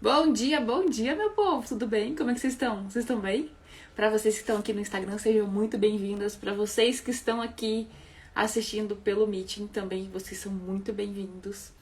Bom dia, meu povo, tudo bem? Como é que vocês estão? Vocês estão bem? Para vocês que estão aqui no Instagram, sejam muito bem-vindas. Para vocês que estão aqui assistindo pelo Meeting, também vocês são muito bem-vindos.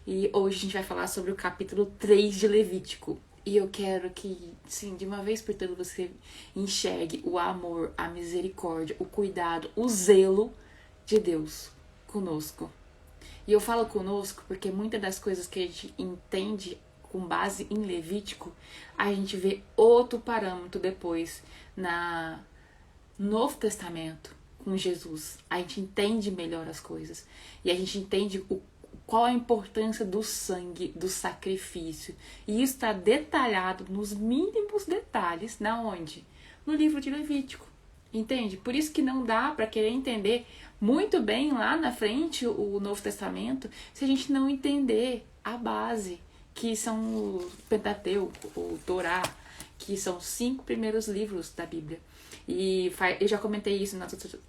E hoje a gente vai falar sobre o capítulo 3 de Levítico. E eu quero que, sim, de uma vez por todas você enxergue o amor, a misericórdia, o cuidado, o zelo de Deus conosco. E eu falo conosco porque muitas das coisas que a gente entende com base em Levítico, a gente vê outro parâmetro depois na Novo Testamento com Jesus. A gente entende melhor as coisas. E a gente entende qual a importância do sangue, do sacrifício. E isso está detalhado nos mínimos detalhes, na onde? No livro de Levítico. Entende? Por isso que não dá para querer entender muito bem lá na frente o Novo Testamento se a gente não entender a base, que são o Pentateuco, o Torá, que são os 5 primeiros livros da Bíblia. E eu já comentei isso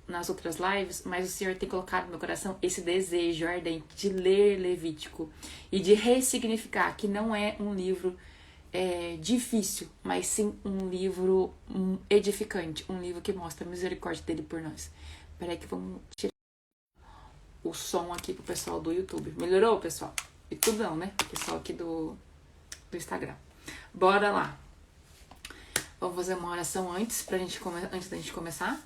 nas outras lives, mas o Senhor tem colocado no meu coração esse desejo ardente de ler Levítico e de ressignificar que não é um livro difícil, mas sim um livro edificante, um livro que mostra a misericórdia dele por nós. Peraí que vamos tirar o som aqui pro pessoal do YouTube. Melhorou, pessoal? E tudo não, né? Pessoal aqui do Instagram. Bora lá. Vamos fazer uma oração antes da gente começar.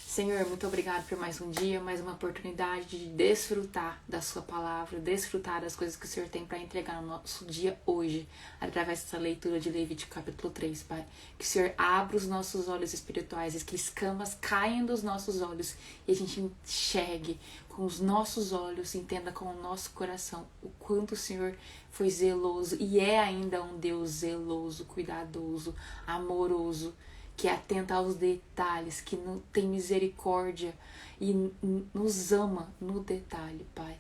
Senhor, muito obrigado por mais um dia, mais uma oportunidade de desfrutar da sua palavra, desfrutar das coisas que o Senhor tem para entregar no nosso dia hoje, através dessa leitura de Levítico capítulo 3, Pai. Que o Senhor abra os nossos olhos espirituais e que escamas caiam dos nossos olhos e a gente enxergue com os nossos olhos, entenda com o nosso coração o quanto o Senhor foi zeloso e é ainda um Deus zeloso, cuidadoso, amoroso, que atenta aos detalhes, que tem misericórdia e nos ama no detalhe, Pai.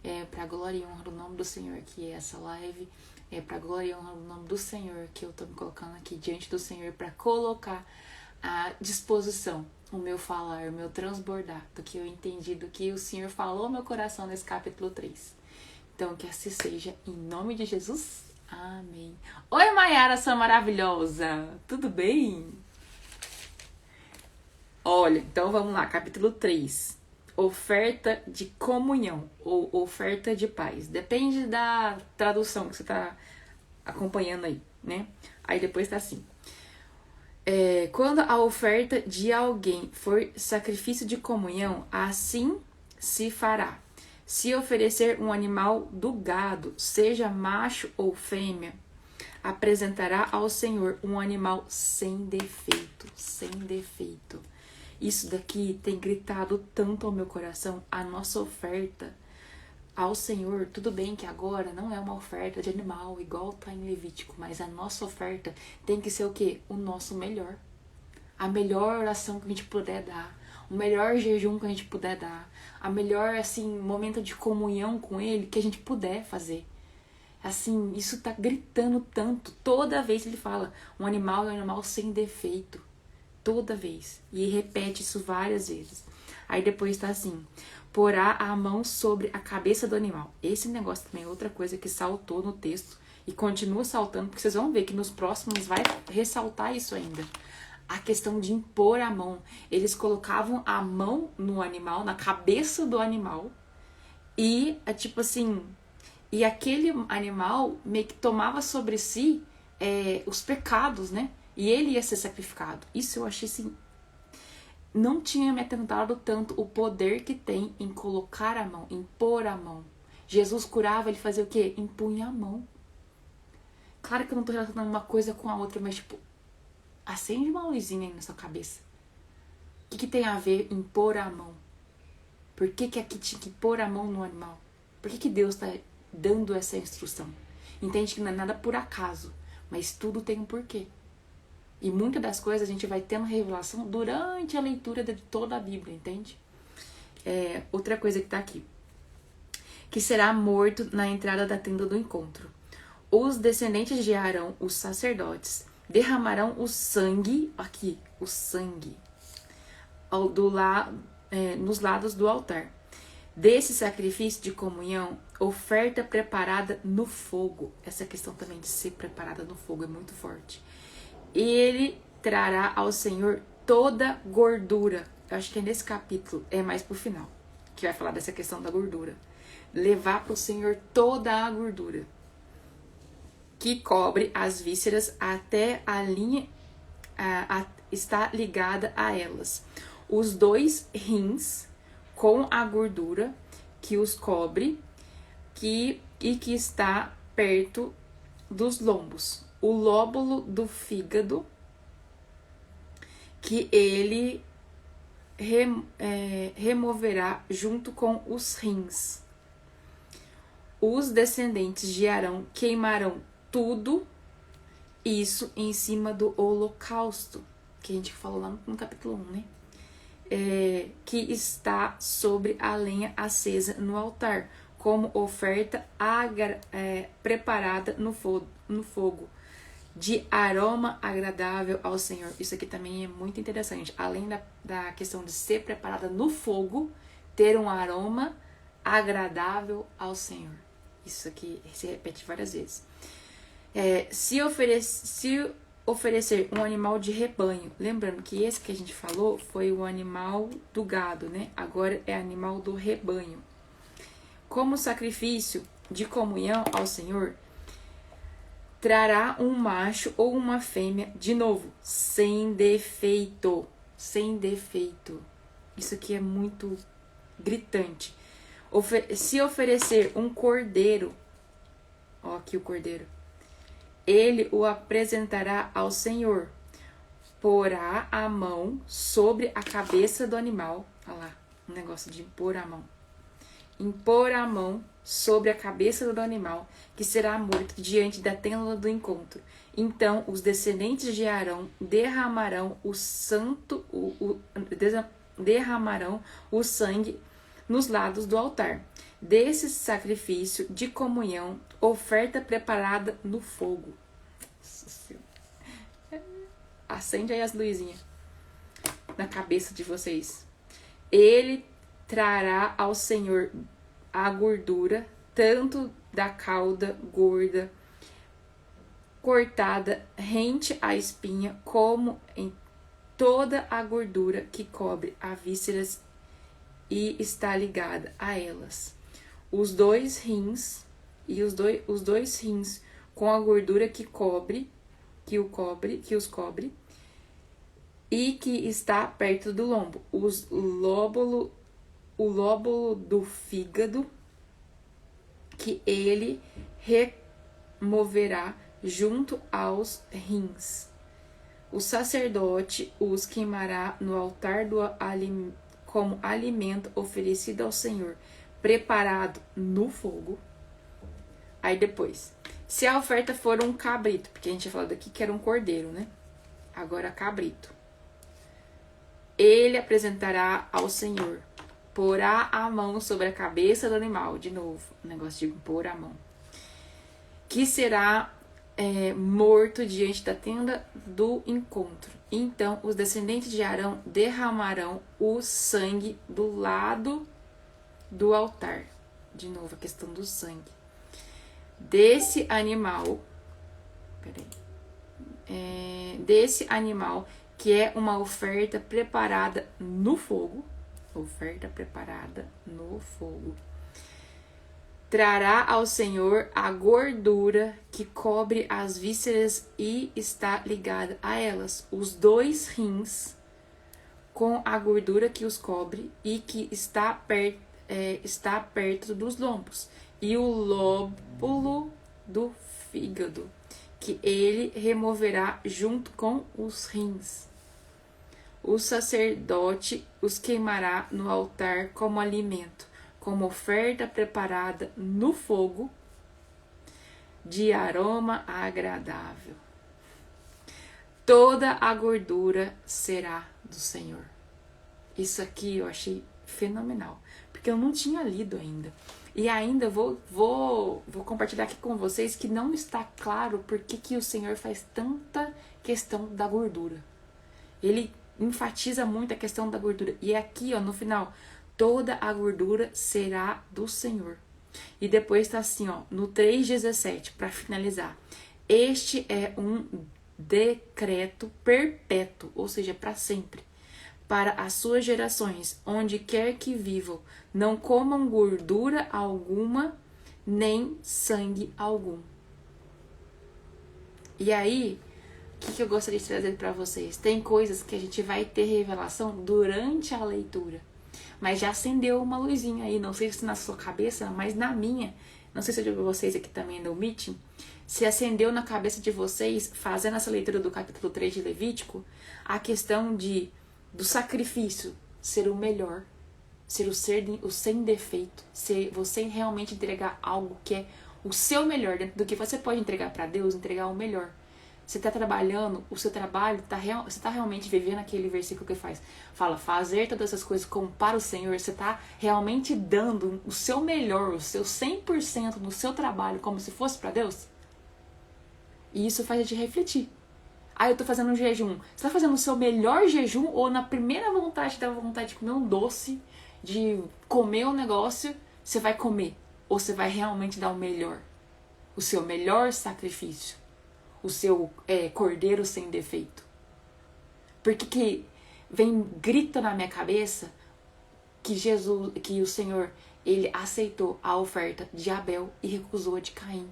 É para glória e honra do nome do Senhor que é essa live, é para glória e honra do nome do Senhor que eu estou me colocando aqui diante do Senhor para colocar à disposição o meu falar, o meu transbordar do que eu entendi, do que o Senhor falou no meu coração nesse capítulo 3. Então que assim seja, em nome de Jesus, amém. Oi, Maiara, sua maravilhosa, tudo bem? Olha, então vamos lá, capítulo 3. Oferta de comunhão ou oferta de paz. Depende da tradução que você está acompanhando aí, né? Aí depois tá assim. Quando a oferta de alguém for sacrifício de comunhão, assim se fará. Se oferecer um animal do gado, seja macho ou fêmea, apresentará ao Senhor um animal sem defeito, sem defeito. Isso daqui tem gritado tanto ao meu coração, a nossa oferta ao Senhor. Tudo bem que agora não é uma oferta de animal, igual tá em Levítico, mas a nossa oferta tem que ser o quê? O nosso melhor. A melhor oração que a gente puder dar, o melhor jejum que a gente puder dar, a melhor, assim, momento de comunhão com Ele que a gente puder fazer. Assim, isso tá gritando tanto, toda vez ele fala, um animal é um animal sem defeito. Toda vez. E repete isso várias vezes. Aí depois tá assim: porá a mão sobre a cabeça do animal. Esse negócio também é outra coisa que saltou no texto e continua saltando, porque vocês vão ver que nos próximos vai ressaltar isso ainda. A questão de impor a mão. Eles colocavam a mão no animal, na cabeça do animal, e tipo assim, e aquele animal meio que tomava sobre si os pecados, né? E ele ia ser sacrificado. Isso eu achei assim, não tinha me atentado tanto o poder que tem em colocar a mão, em pôr a mão. Jesus curava, ele fazia o quê? Impunha a mão. Claro que eu não tô relacionando uma coisa com a outra, mas tipo, acende uma luzinha aí na sua cabeça. O que tem a ver em pôr a mão? Por que aqui tinha que pôr a mão no animal? Por que Deus está dando essa instrução? Entende que não é nada por acaso, mas tudo tem um porquê. E muitas das coisas a gente vai tendo revelação durante a leitura de toda a Bíblia, entende? Outra coisa que tá aqui. Que será morto na entrada da tenda do encontro. Os descendentes de Arão, os sacerdotes, derramarão o sangue, aqui, o sangue, nos lados do altar. Desse sacrifício de comunhão, oferta preparada no fogo. Essa questão também de ser preparada no fogo é muito forte. Ele trará ao Senhor toda gordura. Eu acho que é nesse capítulo, é mais pro final, que vai falar dessa questão da gordura. Levar pro Senhor toda a gordura que cobre as vísceras até a linha está ligada a elas. Os 2 rins com a gordura que os cobre e que está perto dos lombos. O lóbulo do fígado que ele removerá junto com os rins. Os descendentes de Arão queimarão tudo isso em cima do holocausto, que a gente falou lá no capítulo 1, né? Que está sobre a lenha acesa no altar, como oferta preparada no fogo, de aroma agradável ao Senhor. Isso aqui também é muito interessante. Além da questão de ser preparada no fogo, ter um aroma agradável ao Senhor. Isso aqui se repete várias vezes. Se oferecer um animal de rebanho, lembrando que esse que a gente falou foi o animal do gado, né? Agora é animal do rebanho. Como sacrifício de comunhão ao Senhor, trará um macho ou uma fêmea, de novo, sem defeito. Sem defeito. Isso aqui é muito gritante. Se oferecer um cordeiro, ó, aqui o cordeiro, ele o apresentará ao Senhor. Porá a mão sobre a cabeça do animal. Olha lá, um negócio de impor a mão. Impor a mão sobre a cabeça do animal, que será morto diante da tenda do encontro. Então os descendentes de Arão derramarão derramarão o sangue nos lados do altar. Desse sacrifício de comunhão, oferta preparada no fogo. Acende aí as luzinhas na cabeça de vocês. Ele trará ao Senhor a gordura, tanto da cauda gorda, cortada rente à espinha, como em toda a gordura que cobre as vísceras e está ligada a elas. Os 2 rins e os dois rins com a gordura que os cobre e que está perto do lombo. O lóbulo do fígado que ele removerá junto aos rins. O sacerdote os queimará no altar como alimento oferecido ao Senhor, preparado no fogo. Aí depois, se a oferta for um cabrito, porque a gente tinha falado aqui que era um cordeiro, né? Agora cabrito. Ele apresentará ao Senhor, porá a mão sobre a cabeça do animal, de novo, o negócio de pôr a mão, que será morto diante da tenda do encontro. Então os descendentes de Arão derramarão o sangue do lado do altar. De novo, a questão do sangue. Desse animal, desse animal que é uma oferta preparada no fogo. Oferta preparada no fogo. Trará ao Senhor a gordura que cobre as vísceras e está ligada a elas. Os 2 rins com a gordura que os cobre e que está perto dos lombos. E o lóbulo do fígado, que ele removerá junto com os rins. O sacerdote os queimará no altar como alimento, como oferta preparada no fogo, de aroma agradável. Toda a gordura será do Senhor. Isso aqui eu achei fenomenal, porque eu não tinha lido ainda. E ainda vou compartilhar aqui com vocês que não está claro por que o Senhor faz tanta questão da gordura. Ele enfatiza muito a questão da gordura. E aqui, ó, no final, toda a gordura será do Senhor. E depois tá assim, ó, no 3:17, para finalizar. Este é um decreto perpétuo, ou seja, para sempre, para as suas gerações, onde quer que vivam, não comam gordura alguma, nem sangue algum. E aí, o que eu gostaria de trazer para vocês? Tem coisas que a gente vai ter revelação durante a leitura. Mas já acendeu uma luzinha aí, não sei se na sua cabeça, mas na minha, não sei se de vocês aqui também no meeting, se acendeu na cabeça de vocês, fazendo essa leitura do capítulo 3 de Levítico, a questão do sacrifício ser o melhor, ser o sem defeito, ser você realmente entregar algo que é o seu melhor, dentro do que você pode entregar para Deus, entregar o melhor. Você está trabalhando, o seu trabalho, você está realmente vivendo aquele versículo que fala, fazer todas essas coisas como para o Senhor, você está realmente dando o seu melhor, o seu 100% no seu trabalho, como se fosse para Deus? E isso faz a gente refletir. Eu tô fazendo um jejum. Você tá fazendo o seu melhor jejum ou na primeira vontade da vontade de comer um doce, de comer um negócio, você vai comer? Ou você vai realmente dar o melhor? O seu melhor sacrifício? O seu cordeiro sem defeito? Porque que grita na minha cabeça que que o Senhor, ele aceitou a oferta de Abel e recusou a de Caim.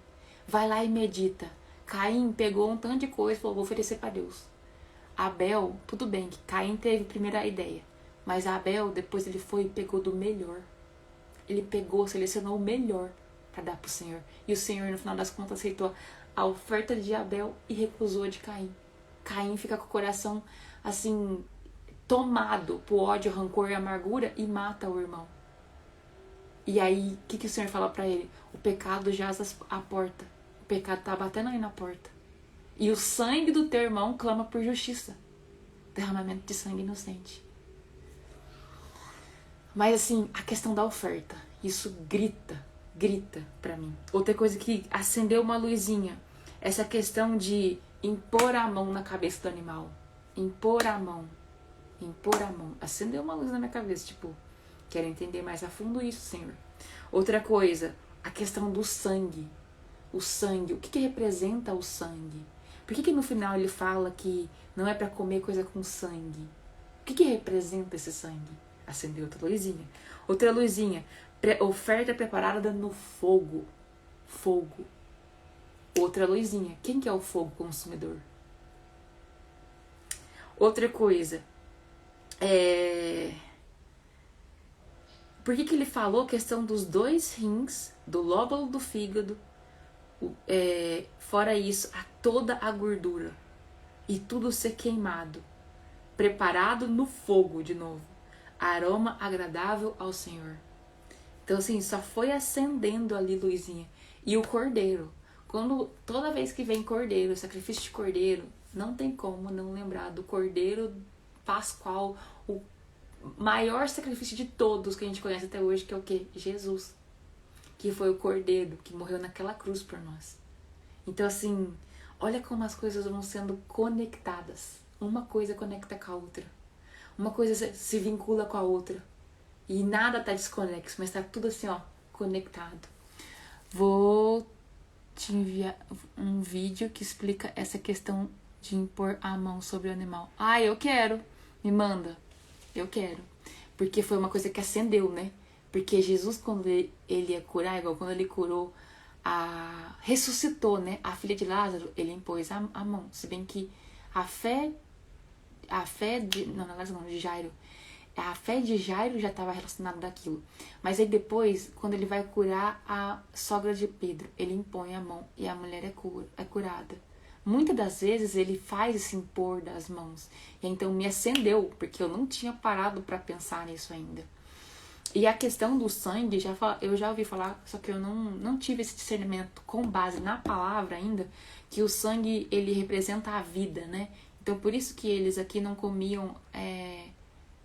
Vai lá e medita. Caim pegou um tanto de coisa e falou, vou oferecer para Deus. Abel, tudo bem que Caim teve a primeira ideia, mas Abel, depois ele foi e pegou do melhor. Ele selecionou o melhor para dar pro Senhor. E o Senhor, no final das contas, aceitou a oferta de Abel e recusou a de Caim. Caim fica com o coração, assim, tomado por ódio, rancor e amargura e mata o irmão. E aí, o que o Senhor fala para ele? O pecado jaz à porta. O pecado tá batendo aí na porta. E o sangue do teu irmão clama por justiça. Derramamento de sangue inocente. Mas assim, a questão da oferta, isso grita pra mim. Outra coisa que acendeu uma luzinha, essa questão de impor a mão na cabeça do animal. Impor a mão. Acendeu uma luz na minha cabeça, tipo, quero entender mais a fundo isso, Senhor. Outra coisa, a questão do sangue. O sangue, o que representa o sangue? Por que no final ele fala que não é para comer coisa com sangue? O que representa esse sangue? Acendeu outra luzinha. Outra luzinha, oferta preparada no fogo. Fogo. Outra luzinha, quem que é o fogo consumidor? Outra coisa, por que ele falou a questão dos 2 rins, do lóbulo do fígado, fora isso, toda a gordura e tudo ser queimado, preparado no fogo de novo, aroma agradável ao Senhor. Então assim, só foi acendendo ali luzinha. E o cordeiro, toda vez que vem cordeiro, sacrifício de cordeiro, não tem como não lembrar do cordeiro pascual, o maior sacrifício de todos que a gente conhece até hoje, que é o quê? Jesus, que foi o cordeiro que morreu naquela cruz por nós. Então assim, olha como as coisas vão sendo conectadas. Uma coisa conecta com a outra. Uma coisa se vincula com a outra. E nada tá desconexo, mas tá tudo assim, ó, conectado. Vou te enviar um vídeo que explica essa questão de impor a mão sobre o animal. Eu quero. Me manda. Eu quero. Porque foi uma coisa que acendeu, né? Porque Jesus, quando ele ia curar, igual quando ele curou, ressuscitou, né? A filha de Lázaro, ele impôs a mão. Se bem que a fé de Jairo. A fé de Jairo já estava relacionada daquilo. Mas aí depois, quando ele vai curar a sogra de Pedro, ele impõe a mão e a mulher é curada. Muitas das vezes ele faz esse impor das mãos. E então me acendeu, porque eu não tinha parado para pensar nisso ainda. E a questão do sangue, eu já ouvi falar, só que eu não tive esse discernimento com base na palavra ainda, que o sangue, ele representa a vida, né? Então por isso que eles aqui não comiam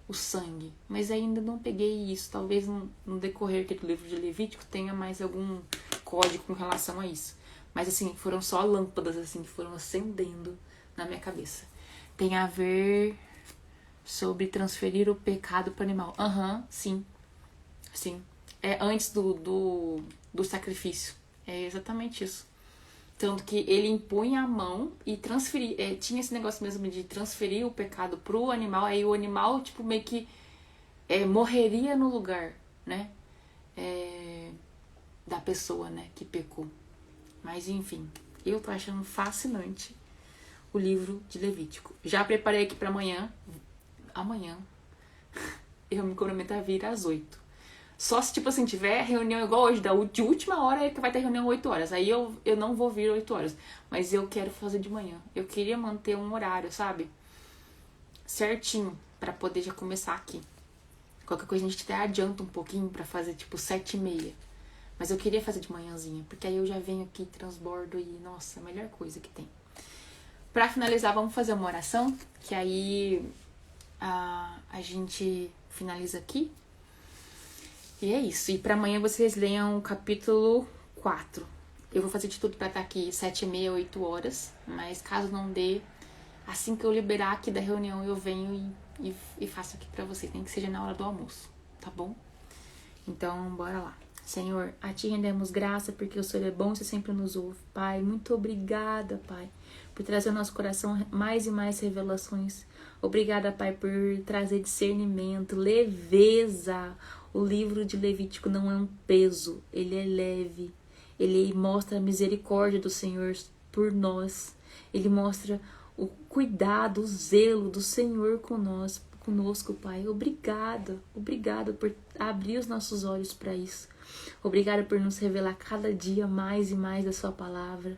o sangue. Mas ainda não peguei isso. Talvez no decorrer aqui do livro de Levítico tenha mais algum código com relação a isso. Mas assim, foram só lâmpadas assim que foram acendendo na minha cabeça. Tem a ver sobre transferir o pecado para o animal. Sim. Sim. Antes do sacrifício. É exatamente isso. Tanto que ele impunha a mão e transferia. Tinha esse negócio mesmo de transferir o pecado pro animal. Aí o animal, tipo, meio que morreria no lugar, né? Da pessoa, né? Que pecou. Mas enfim, eu tô achando fascinante o livro de Levítico. Já preparei aqui pra amanhã. Amanhã eu me comprometo a vir às 8. Só se, tipo assim, tiver reunião igual hoje, de última hora, é que vai ter reunião 8 horas. Aí eu não vou vir 8 horas. Mas eu quero fazer de manhã. Eu queria manter um horário, sabe? Certinho, pra poder já começar aqui. Qualquer coisa a gente até adianta um pouquinho pra fazer, tipo, 7h30. Mas eu queria fazer de manhãzinha, porque aí eu já venho aqui, transbordo e, nossa, a melhor coisa que tem. Pra finalizar, vamos fazer uma oração, que aí a gente finaliza aqui. E é isso. E pra amanhã vocês leiam o capítulo 4. Eu vou fazer de tudo pra estar aqui 7h30, 8 horas. Mas caso não dê, assim que eu liberar aqui da reunião, eu venho e faço aqui pra vocês. Nem que seja na hora do almoço, tá bom? Então, bora lá. Senhor, a Ti rendemos graça porque o Senhor é bom e Você sempre nos ouve. Pai, muito obrigada, Pai, por trazer ao nosso coração mais e mais revelações. Obrigada, Pai, por trazer discernimento, leveza. O livro de Levítico não é um peso, ele é leve. Ele mostra a misericórdia do Senhor por nós. Ele mostra o cuidado, o zelo do Senhor conosco, Pai. Obrigada por abrir os nossos olhos para isso. Obrigada por nos revelar cada dia mais e mais da Sua palavra.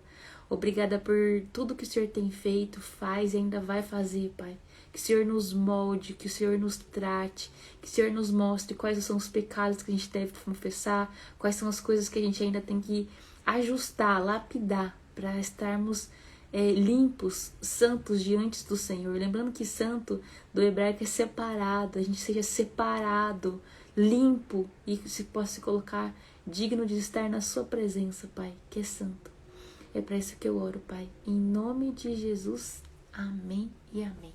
Obrigada por tudo que o Senhor tem feito, faz e ainda vai fazer, Pai. Que o Senhor nos molde, que o Senhor nos trate, que o Senhor nos mostre quais são os pecados que a gente deve confessar, quais são as coisas que a gente ainda tem que ajustar, lapidar, para estarmos limpos, santos diante do Senhor. Lembrando que santo do hebraico é separado, a gente seja separado, limpo e se possa se colocar digno de estar na Sua presença, Pai, que é santo. É para isso que eu oro, Pai. Em nome de Jesus, amém e amém.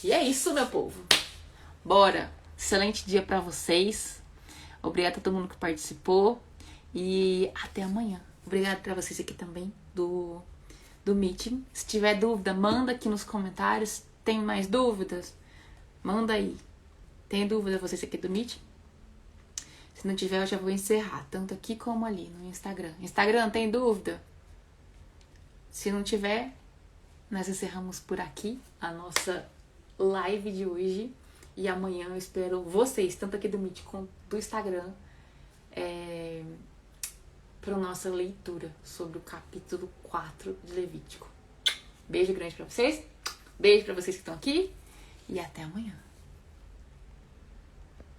E é isso, meu povo. Bora! Excelente dia para vocês. Obrigada a todo mundo que participou. E até amanhã. Obrigada para vocês aqui também do meeting. Se tiver dúvida, manda aqui nos comentários. Tem mais dúvidas? Manda aí. Tem dúvida vocês aqui do meeting? Se não tiver, eu já vou encerrar. Tanto aqui como ali no Instagram. Instagram, tem dúvida? Se não tiver, nós encerramos por aqui a nossa live de hoje. E amanhã eu espero vocês, tanto aqui do Meet quanto do Instagram, para nossa leitura sobre o capítulo 4 de Levítico. Beijo grande para vocês. Beijo para vocês que estão aqui. E até amanhã.